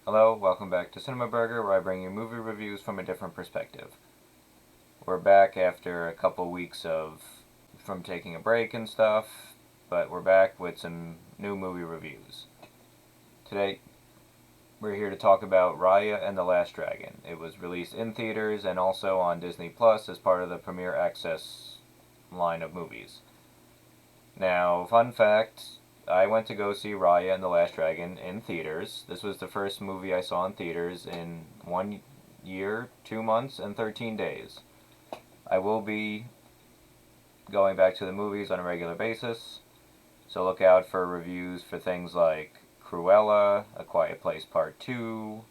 Hello, welcome back to CinemaBurger, where I bring you movie reviews from a different perspective. We're back after a couple weeks from taking a break and stuff, but we're back with some new movie reviews. Today, we're here to talk about Raya and the Last Dragon. It was released in theaters and also on Disney Plus as part of the Premier Access line of movies. Now, fun fact, I went to go see Raya and the Last Dragon in theaters. This was the first movie I saw in theaters in 1 year, 2 months, and 13 days. I will be going back to the movies on a regular basis, so look out for reviews for things like Cruella, A Quiet Place Part 2,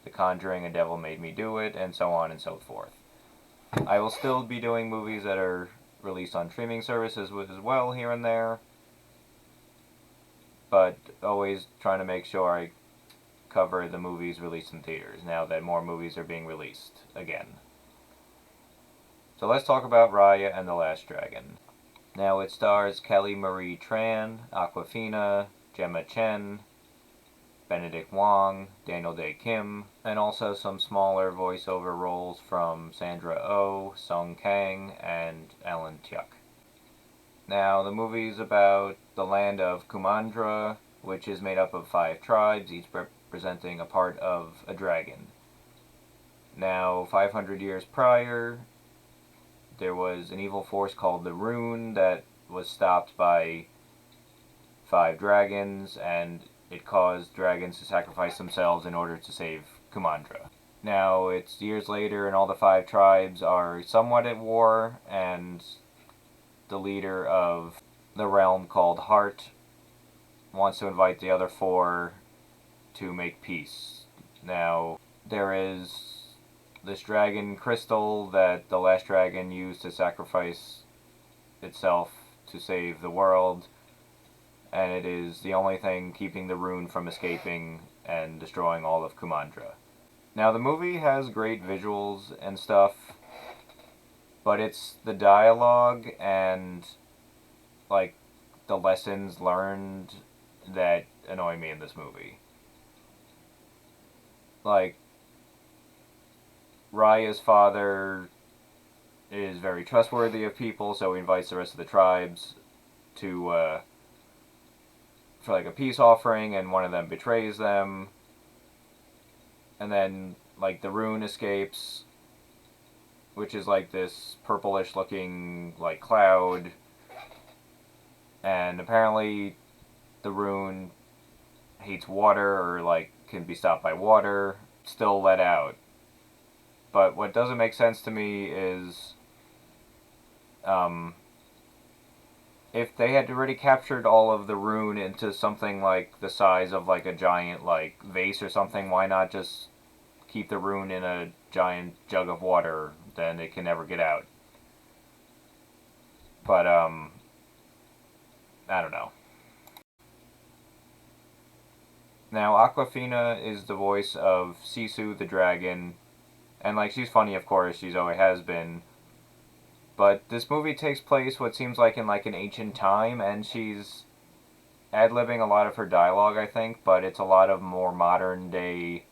The Conjuring, A Devil Made Me Do It, and so on and so forth. I will still be doing movies that are released on streaming services as well here and there, but always trying to make sure I cover the movies released in theaters now that more movies are being released again. So let's talk about Raya and the Last Dragon. Now it stars Kelly Marie Tran, Awkwafina, Gemma Chen, Benedict Wong, Daniel Dae Kim, and also some smaller voiceover roles from Sandra Oh, Sung Kang, and Alan Tudyk. Now, the movie's about the land of Kumandra, which is made up of 5 tribes, each representing a part of a dragon. Now, 500 years prior, there was an evil force called the Rune that was stopped by 5 dragons, and it caused dragons to sacrifice themselves in order to save Kumandra. Now, it's years later, and all the 5 tribes are somewhat at war, and the leader of the realm called Heart wants to invite the other 4 to make peace. Now, there is this dragon crystal that the last dragon used to sacrifice itself to save the world, and it is the only thing keeping the Rune from escaping and destroying all of Kumandra. Now, the movie has great visuals and stuff, but it's the dialogue and, like, the lessons learned that annoy me in this movie. Like, Raya's father is very trustworthy of people, so he invites the rest of the tribes to, for like a peace offering, and one of them betrays them. And then, like, the Rune escapes, which is like this purplish looking, like, cloud. And apparently the Rune hates water, or, like, can be stopped by water, still let out. But what doesn't make sense to me is, if they had already captured all of the Rune into something like the size of, like, a giant, like, vase or something, why not just keep the Rune in a giant jug of water? Then it can never get out. But, I don't know. Now, Awkwafina is the voice of Sisu the dragon, and, like, she's funny, of course, she's always has been. But this movie takes place what seems like in, like, an ancient time, and she's ad-libbing a lot of her dialogue, I think, but it's a lot of more modern-day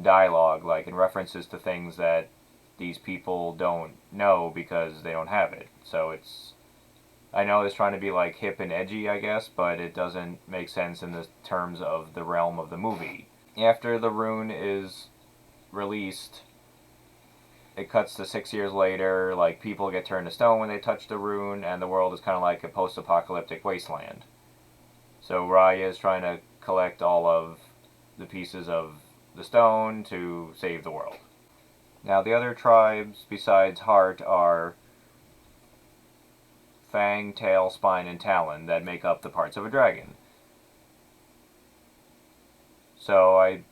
dialogue, like, in references to things that these people don't know because they don't have it. So it's, I know it's trying to be, like, hip and edgy, I guess, but it doesn't make sense in the terms of the realm of the movie. After the Rune is released, it cuts to 6 years later, like, people get turned to stone when they touch the Rune, and the world is kind of like a post-apocalyptic wasteland. So Raya is trying to collect all of the pieces of the stone to save the world. Now, the other tribes besides Heart are Fang, Tail, Spine, and Talon that make up the parts of a dragon. So I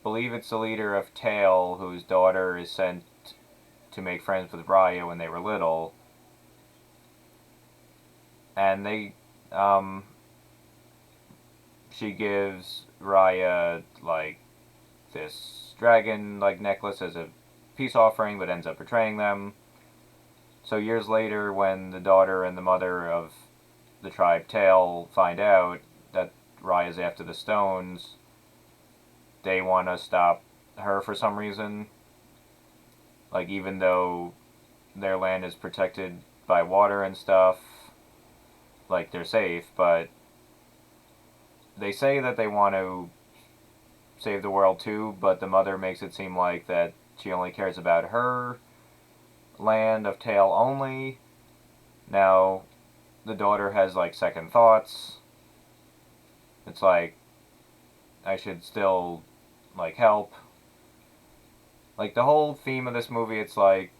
believe it's the leader of Tail, whose daughter is sent to make friends with Raya when they were little. And she gives Raya, like, this dragon, like, necklace as a peace offering, but ends up betraying them. So years later, when the daughter and the mother of the tribe Tail find out that Raya's after the stones, they want to stop her for some reason. Like, even though their land is protected by water and stuff, like, they're safe, but they say that they want to save the world too, but the mother makes it seem like that she only cares about her land of Tail only. Now, the daughter has, like, second thoughts. It's like, I should still, like, help. Like, the whole theme of this movie, it's like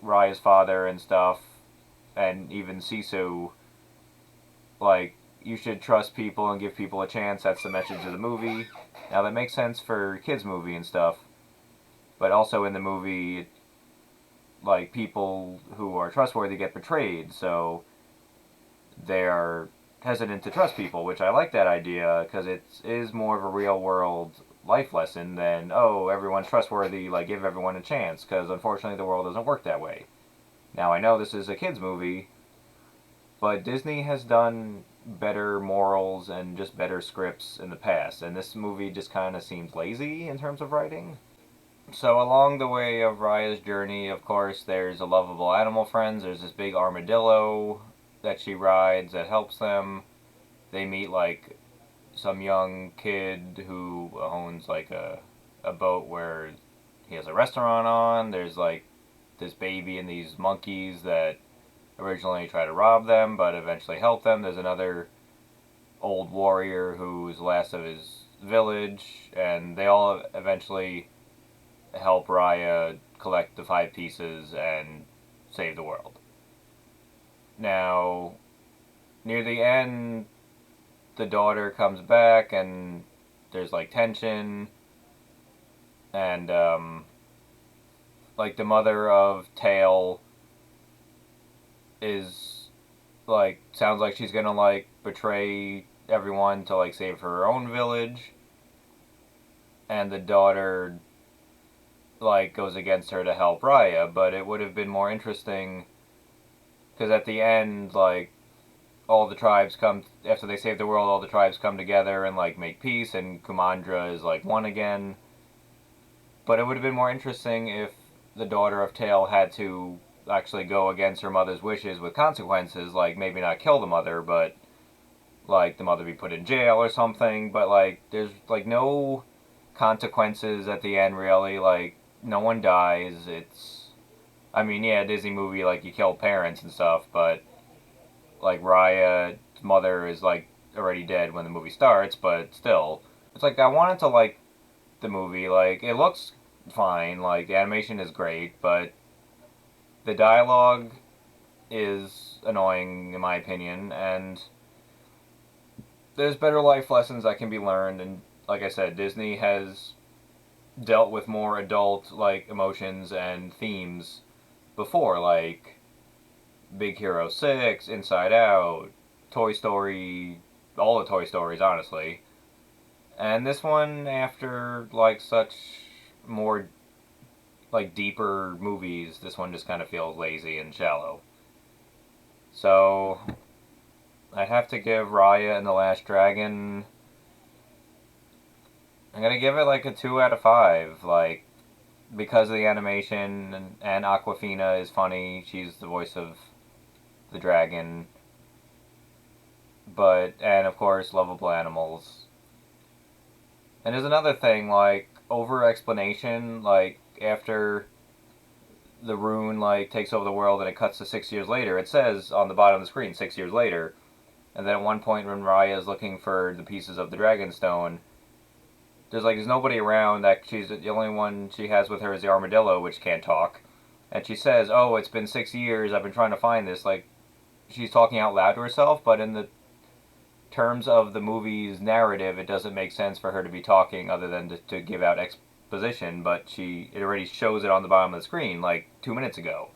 Raya's father and stuff, and even Sisu, like, you should trust people and give people a chance. That's the message of the movie. Now, that makes sense for a kids' movie and stuff, but also in the movie, like, people who are trustworthy get betrayed, so they're hesitant to trust people, which I like that idea, because it is more of a real-world life lesson than, oh, everyone's trustworthy, like, give everyone a chance, because unfortunately the world doesn't work that way. Now, I know this is a kids' movie, but Disney has done better morals and just better scripts in the past, and this movie just kind of seems lazy in terms of writing. So along the way of Raya's journey, of course, there's a lovable animal friends. There's this big armadillo that she rides that helps them. They meet, like, some young kid who owns, like, a boat where he has a restaurant on. There's, like, this baby and these monkeys that originally try to rob them, but eventually help them. There's another old warrior who's last of his village, and they all eventually help Raya collect the 5 pieces and save the world. Now, near the end, the daughter comes back and there's, like, tension, and like, the mother of Tail is, like, sounds like she's gonna, like, betray everyone to, like, save her own village, and the daughter, like, goes against her to help Raya. But it would have been more interesting, because at the end, like, all the tribes come, after they save the world, all the tribes come together and, like, make peace, and Kumandra is, like, one again. But it would have been more interesting if the daughter of Tail had to actually go against her mother's wishes with consequences, like, maybe not kill the mother, but, like, the mother be put in jail or something. But, like, there's, like, no consequences at the end, really. Like, no one dies. It's, I mean, yeah, Disney movie, like, you kill parents and stuff, but, like, Raya's mother is, like, already dead when the movie starts, but still. It's like, I wanted to like the movie. Like, it looks fine, like, the animation is great, but the dialogue is annoying, in my opinion, and there's better life lessons that can be learned, and like I said, Disney has dealt with more adult, like, emotions and themes before, like Big Hero 6, Inside Out, Toy Story, all the Toy Stories, honestly. And this one, after, like, such more, like, deeper movies, this one just kind of feels lazy and shallow. So, I have to give Raya and the Last Dragon, I'm gonna give it, like, a 2 out of 5, like, because of the animation, and Aquafina is funny, she's the voice of the dragon, but, and of course, lovable animals. And there's another thing, like, over-explanation, like, after the rune, like, takes over the world and it cuts to 6 years later, it says on the bottom of the screen, 6 years later, and then at one point when Raya is looking for the pieces of the Dragonstone, there's nobody around, that she's the only one she has with her is the armadillo, which can't talk, and she says, oh, it's been 6 years, I've been trying to find this, like, she's talking out loud to herself, but in the terms of the movie's narrative, it doesn't make sense for her to be talking other than to give out exposition, but it already shows it on the bottom of the screen, like, 2 minutes ago.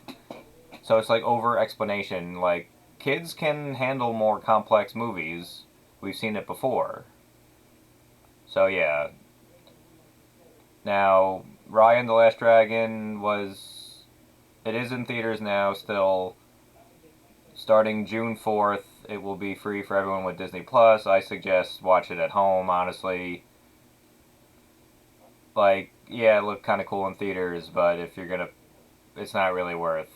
So it's like over-explanation, like, kids can handle more complex movies, we've seen it before. So yeah. Now, Raya and the Last Dragon it is in theaters now still. Starting June 4th, it will be free for everyone with Disney Plus. I suggest watch it at home, honestly. like, yeah, it looked kind of cool in theaters, but if you're gonna, it's not really worth,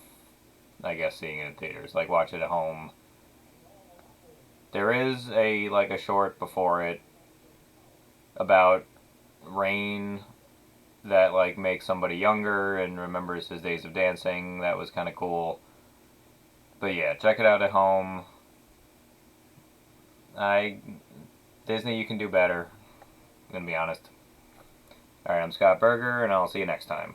I guess, seeing it in theaters. Like, watch it at home. There is a short before it about Rain that like makes somebody younger and remembers his days of dancing. That was kind of cool. But yeah, check it out at home. I Disney, you can do better. I'm gonna be honest. All right, I'm Scott Berger, and I'll see you next time.